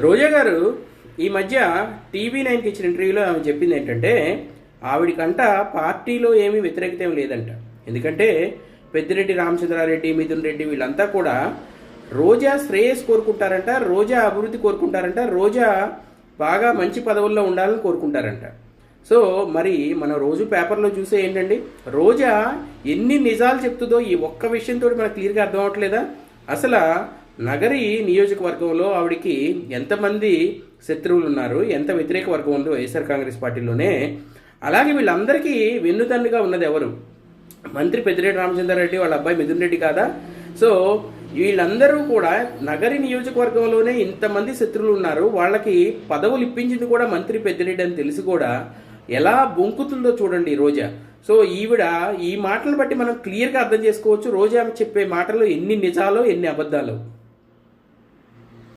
రోజా గారు ఈ మధ్య టీవీ 9కి ఇచ్చిన ఇంటర్వ్యూలో ఆమె చెప్పింది ఏంటంటే ఆవిడికంట పార్టీలో ఏమీ వ్యతిరేకత ఏం లేదంట. ఎందుకంటే పెద్దిరెడ్డి రామచంద్రారెడ్డి, మిథున్ రెడ్డి వీళ్ళంతా కూడా రోజా శ్రేయస్ కోరుకుంటారంట, రోజా అభివృద్ధి కోరుకుంటారంట, రోజా బాగా మంచి పదవుల్లో ఉండాలని కోరుకుంటారంట. సో మరి మనం రోజు పేపర్లో చూసే ఏంటండి, రోజా ఎన్ని నిజాలు చెప్తుందో ఈ ఒక్క విషయంతో మనకు క్లియర్గా అర్థం అవ్వట్లేదా? అసలు నగరి నియోజకవర్గంలో ఆవిడికి ఎంతమంది శత్రువులు ఉన్నారు, ఎంత వ్యతిరేక వర్గం ఉందో వైఎస్ఆర్ కాంగ్రెస్ పార్టీలోనే. అలాగే వీళ్ళందరికీ వెన్నుదన్నుగా ఉన్నది ఎవరు? మంత్రి పెద్దిరెడ్డి రామచంద్రారెడ్డి వాళ్ళ అబ్బాయి మిథున్ రెడ్డి కాదా? సో వీళ్ళందరూ కూడా నగరి నియోజకవర్గంలోనే ఇంతమంది శత్రువులు ఉన్నారు, వాళ్ళకి పదవులు ఇప్పించింది కూడా మంత్రి పెద్దిరెడ్డి అని తెలిసి కూడా ఎలా బొంకుతుందో చూడండి రోజా. సో ఈవిడ ఈ మాటలను బట్టి మనం క్లియర్గా అర్థం చేసుకోవచ్చు రోజా చెప్పే మాటల్లో ఎన్ని నిజాలో ఎన్ని అబద్ధాలు.